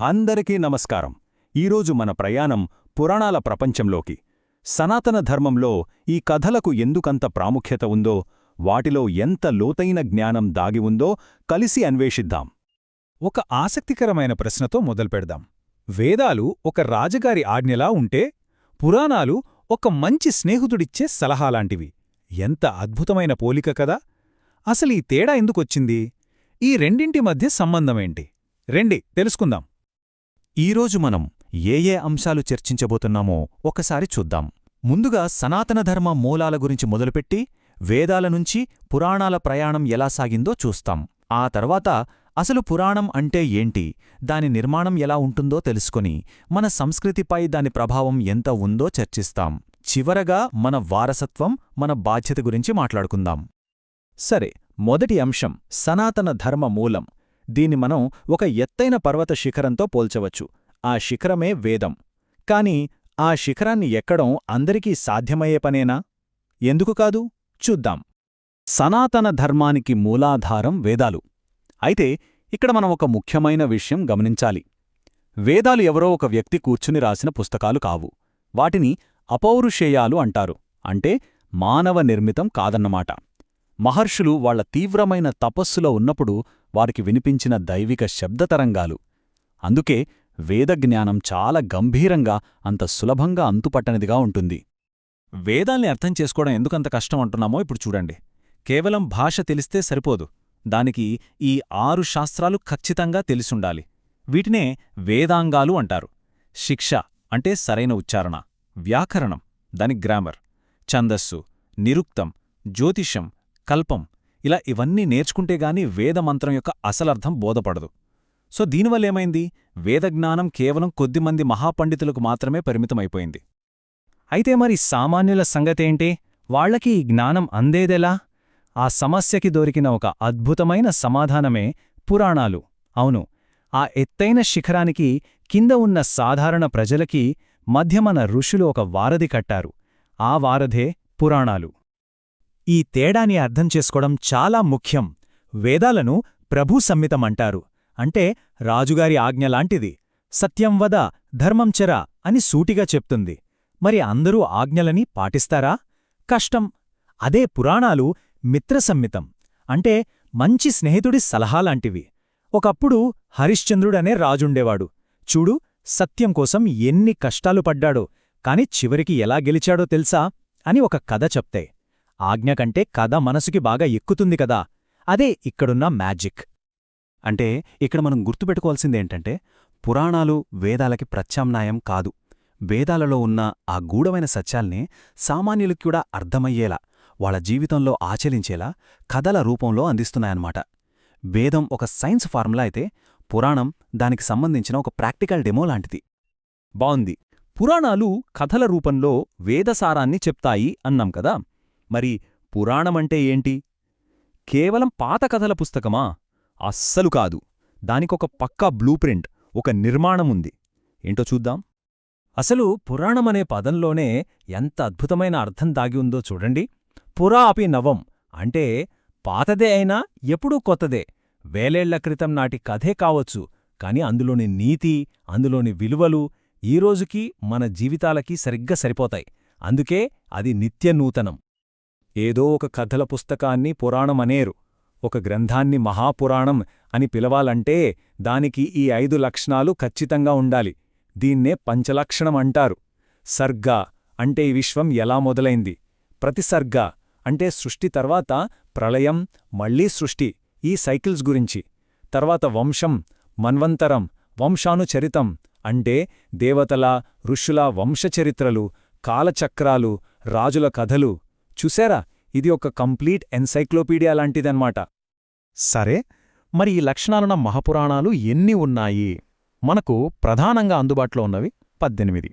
అందరికీ నమస్కారం. ఈరోజు మన ప్రయాణం పురాణాల ప్రపంచంలోకి. సనాతన ధర్మంలో ఈ కథలకు ఎందుకంత ప్రాముఖ్యత ఉందో, వాటిలో ఎంత లోతైన జ్ఞానం దాగి ఉందో కలిసి అన్వేషిద్దాం. ఒక ఆసక్తికరమైన ప్రశ్నతో మొదలుపెడదాం. వేదాలు ఒక రాజుగారి ఆజ్ఞలా ఉంటే, పురాణాలు ఒక మంచి స్నేహితుడిచ్చే సలహాలాంటివి. ఎంత అద్భుతమైన పోలిక కదా! అసలీ తేడా ఎందుకొచ్చింది? ఈ రెండింటి మధ్య సంబంధమేంటి? రండి తెలుసుకుందాం. ఈరోజు మనం ఏ అంశాలు చర్చించబోతున్నామో ఒకసారి చూద్దాం. ముందుగా సనాతన ధర్మ మూలాల గురించి మొదలుపెట్టి వేదాల నుంచి పురాణాల ప్రయాణం ఎలా సాగిందో చూస్తాం. ఆ తర్వాత అసలు పురాణం అంటే ఏంటి, దాని నిర్మాణం ఎలా ఉంటుందో తెలుసుకొని మన సంస్కృతిపై దాని ప్రభావం ఎంత ఉందో చర్చిస్తాం. చివరగా మన వారసత్వం, మన బాధ్యత గురించి మాట్లాడుకుందాం. సరే, మొదటి అంశం సనాతన ధర్మ మూలం. దీన్ని మనం ఒక ఎత్తైన పర్వత శిఖరంతో పోల్చవచ్చు. ఆ శిఖరమే వేదం. కాని ఆ శిఖరాన్ని ఎక్కడం అందరికీ సాధ్యమయ్యే పనేనా? ఎందుకు కాదు? చూద్దాం. సనాతన ధర్మానికి మూలాధారం వేదాలు. అయితే ఇక్కడ మనం ఒక ముఖ్యమైన విషయం గమనించాలి. వేదాలు ఎవరో ఒక వ్యక్తి కూర్చుని రాసిన పుస్తకాలు కావు. వాటిని అపౌరుషేయాలు అంటారు. అంటే మానవ నిర్మితం కాదన్నమాట. మహర్షులు వాళ్ల తీవ్రమైన తపస్సులో ఉన్నప్పుడు వారికి వినిపించిన దైవిక శబ్దతరంగాలు. అందుకే వేదజ్ఞానం చాలా గంభీరంగా, అంత సులభంగా అంతుపట్టనిదిగా ఉంటుంది. వేదాల్ని అర్థం చేసుకోవడం ఎందుకంత కష్టం అంటున్నామో ఇప్పుడు చూడండి. కేవలం భాష తెలిస్తే సరిపోదు. దానికి ఈ 6 శాస్త్రాలు ఖచ్చితంగా తెలిసుండాలి. వీటినే వేదాంగాలు అంటారు. శిక్ష అంటే సరైన ఉచ్చారణ, వ్యాకరణం దాని గ్రామర్, ఛందస్సు, నిరుక్తం, జ్యోతిషం, కల్పం, ఇలా ఇవన్నీ నేర్చుకుంటేగాని వేదమంత్రం యొక్క అసలర్థం బోధపడదు. సో దీనివల్లేమైంది? వేదజ్ఞానం కేవలం కొద్దిమంది మహాపండితులకు మాత్రమే పరిమితమైపోయింది. అయితే మరి సామాన్యుల సంగతేంటి? వాళ్లకి ఈ జ్ఞానం అందేదెలా? ఆ సమస్యకి దొరికిన ఒక అద్భుతమైన సమాధానమే పురాణాలు. అవును, ఆ ఎత్తైన శిఖరానికి కింద ఉన్న సాధారణ ప్రజలకి మధ్య మన ఋషులు ఒక వారధి కట్టారు. ఆ వారధే పురాణాలు. ఈ తేడాని అర్థం చేసుకోవడం చాలా ముఖ్యం. వేదాలను ప్రభూ సంహితమంటారు. అంటే రాజుగారి ఆజ్ఞలాంటిది. సత్యం వద, ధర్మం చెర అని సూటిగా చెప్తుంది. మరి అందరూ ఆజ్ఞలని పాటిస్తారా? కష్టం. అదే పురాణాలు మిత్రసంహితం. అంటే మంచి స్నేహితుడి సలహాలాంటివి. ఒకప్పుడు హరిశ్చంద్రుడనే రాజుండేవాడు. చూడు, సత్యం కోసం ఎన్ని కష్టాలు పడ్డాడో, కాని చివరికి ఎలా గెలిచాడో తెలుసా అని ఒక కథ చెప్తే. ఆజ్ఞ కంటే కథ మనసుకి బాగా ఎక్కుతుంది కదా. అదే ఇక్కడున్న మ్యాజిక్. అంటే ఇక్కడ మనం గుర్తుపెట్టుకోవాల్సిందేంటంటే, పురాణాలు వేదాలకి ప్రత్యామ్నాయం కాదు. వేదాలలో ఉన్న ఆ గూఢమైన సత్యాల్ని సామాన్యులకి కూడా అర్థమయ్యేలా, వాళ్ళ జీవితంలో ఆచరించేలా కథల రూపంలో అందిస్తున్నాయన్నమాట. వేదం ఒక సైన్స్ ఫార్ములా అయితే, పురాణం దానికి సంబంధించిన ఒక ప్రాక్టికల్ డెమో లాంటిది. బావుంది. పురాణాలు కథల రూపంలో వేదసారాన్ని చెప్తాయి అన్నాం కదా. మరి పురాణమంటే ఏంటి? కేవలం పాత కథల పుస్తకమా? అస్సలు కాదు. దానికొక పక్కా బ్లూప్రింట్, ఒక నిర్మాణముంది. ఏంటో చూద్దాం. అసలు పురాణమనే పదంలోనే ఎంత అద్భుతమైన అర్థం దాగి ఉందో చూడండి. పురా అపి నవం అంటే పాతదే అయినా ఎప్పుడూ కొత్తదే. వేలేళ్ల క్రితం నాటి కథే కావచ్చు, కాని అందులోని నీతి, అందులోని విలువలు ఈరోజుకి మన జీవితాలకి సరిగ్గా సరిపోతాయి. అందుకే అది నిత్యనూతనం. ఏదో ఒక కథల పుస్తకాన్ని పురాణమనేరు. ఒక గ్రంథాన్ని మహాపురాణం అని పిలవాలంటే దానికి ఈ 5 లక్షణాలు ఖచ్చితంగా ఉండాలి. దీన్నే పంచలక్షణం అంటారు. సర్గ అంటే ఈ విశ్వం ఎలా మొదలైంది. ప్రతిసర్గ అంటే సృష్టి తర్వాత ప్రళయం, మళ్లీ సృష్టి, ఈ సైకిల్స్ గురించి. తర్వాత వంశం, మన్వంతరం, వంశానుచరితం అంటే దేవతల, ఋషుల వంశచరిత్రలు, కాలచక్రాలు, రాజుల కథలు. చూశారా, ఇది ఒక కంప్లీట్ ఎన్సైక్లోపీడియా లాంటిదన్నమాట. సరే, మరి ఈ లక్షణాలున్న మహాపురాణాలు ఎన్ని ఉన్నాయి? మనకు ప్రధానంగా అందుబాటులో ఉన్నవి 18.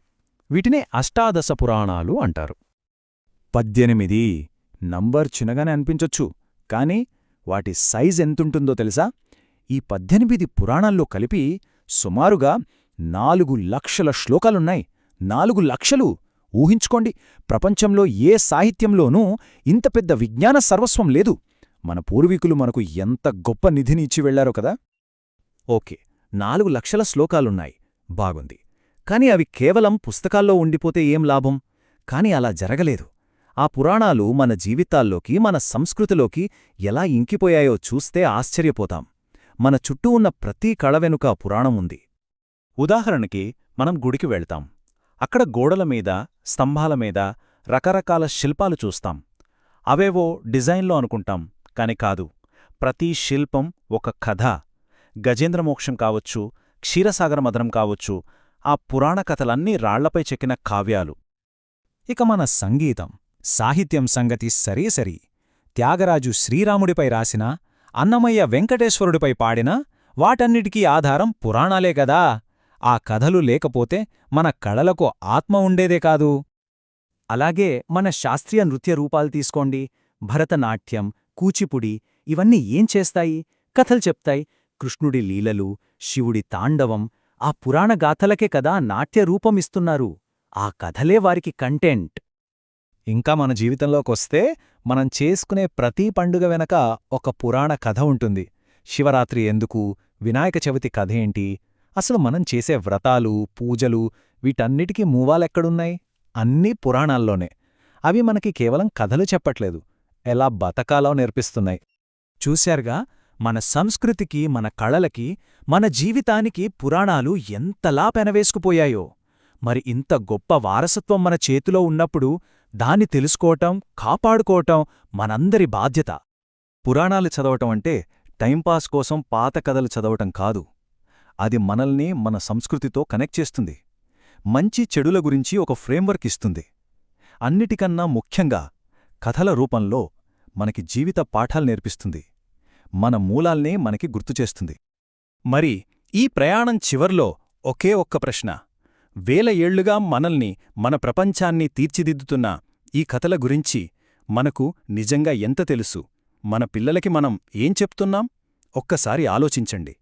వీటినే అష్టాదశ పురాణాలు అంటారు. 18 నంబర్ చిన్నగానే అనిపించొచ్చు, కాని వాటి సైజ్ ఎంతుంటుందో తెలుసా? ఈ 18 పురాణాల్లో కలిపి సుమారుగా 4 లక్షల శ్లోకాలున్నాయి. 4 లక్షలు! ఊహించుకోండి, ప్రపంచంలో ఏ సాహిత్యంలోనూ ఇంత పెద్ద విజ్ఞాన సర్వస్వం లేదు. మన పూర్వీకులు మనకు ఎంత గొప్ప నిధిని ఇచ్చి వెళ్లారో కదా. ఓకే, 4 లక్షల శ్లోకాలున్నాయి. బాగుంది. కాని అవి కేవలం పుస్తకాల్లో ఉండిపోతే ఏం లాభం? కాని అలా జరగలేదు. ఆ పురాణాలు మన జీవితాల్లోకి, మన సంస్కృతిలోకి ఎలా ఇంకిపోయాయో చూస్తే ఆశ్చర్యపోతాం. మన చుట్టూ ఉన్న ప్రతి కళ వెనుక పురాణం ఉంది. ఉదాహరణకి మనం గుడికి వెళ్తాం. అక్కడ గోడల మీద, స్తంభాల మీద రకరకాల శిల్పాలు చూస్తాం. అవేవో డిజైన్లో అనుకుంటాం, కాని కాదు. ప్రతి శిల్పం ఒక కథ. గజేంద్రమోక్షం కావచ్చు, క్షీరసాగరమథనం కావచ్చు, ఆ పురాణ కథలన్నీ రాళ్లపై చెక్కిన కావ్యాలు. ఇక మన సంగీతం, సాహిత్యం సంగతి సరేసరి. త్యాగరాజు శ్రీరాముడిపై రాసిన, అన్నమయ్య వెంకటేశ్వరుడిపై పాడిన వాటన్నిటికీ ఆధారం పురాణాలే కదా. ఆ కథలు లేకపోతే మన కళలకు ఆత్మ ఉండేదే కాదు. అలాగే మన శాస్త్రీయ నృత్య రూపాలు తీసుకోండి. భరతనాట్యం, కూచిపుడి ఇవన్నీ ఏం చేస్తాయి? కథలు చెప్తాయి. కృష్ణుడి లీలలు, శివుడి తాండవం ఆ పురాణ గాథలకే కదా నాట్య రూపమిస్తున్నారు. ఆ కథలే వారికి కంటెంట్. ఇంకా మన జీవితంలోకొస్తే మనం చేసుకునే ప్రతి పండుగ వెనక ఒక పురాణ కథ ఉంటుంది. శివరాత్రి ఎందుకు, వినాయక చవితి కథేంటి, అసలు మనం చేసే వ్రతాలు, పూజలు వీటన్నిటికీ మూవాలెక్కడున్నాయి? అన్నీ పురాణాల్లోనే. అవి మనకి కేవలం కథలు చెప్పట్లేదు, ఎలా బతకాలో నేర్పిస్తున్నాయి. చూశారుగా, మన సంస్కృతికి, మన కళలకి, మన జీవితానికి పురాణాలు ఎంతలా పెనవేసుకుపోయాయో. మరి ఇంత గొప్ప వారసత్వం మన చేతిలో ఉన్నప్పుడు దాన్ని తెలుసుకోవటం, కాపాడుకోవటం మనందరి బాధ్యత. పురాణాలు చదవటం అంటే టైంపాస్ కోసం పాత కథలు చదవటం కాదు. అది మనల్ని మన సంస్కృతితో కనెక్ట్ చేస్తుంది. మంచి చెడుల గురించి ఒక ఫ్రేమ్వర్క్ ఇస్తుంది. అన్నిటికన్నా ముఖ్యంగా కథల రూపంలో మనకి జీవిత పాఠాలు నేర్పిస్తుంది. మన మూలాల్నే మనకి గుర్తుచేస్తుంది. మరి ఈ ప్రయాణం చివర్లో ఒకే ఒక్క ప్రశ్న. 1000 ఏళ్లుగా మనల్ని, మన ప్రపంచాన్ని తీర్చిదిద్దుతున్న ఈ కథల గురించి మనకు నిజంగా ఎంత తెలుసు? మన పిల్లలకి మనం ఏం చెప్తున్నాం? ఒక్కసారి ఆలోచించండి.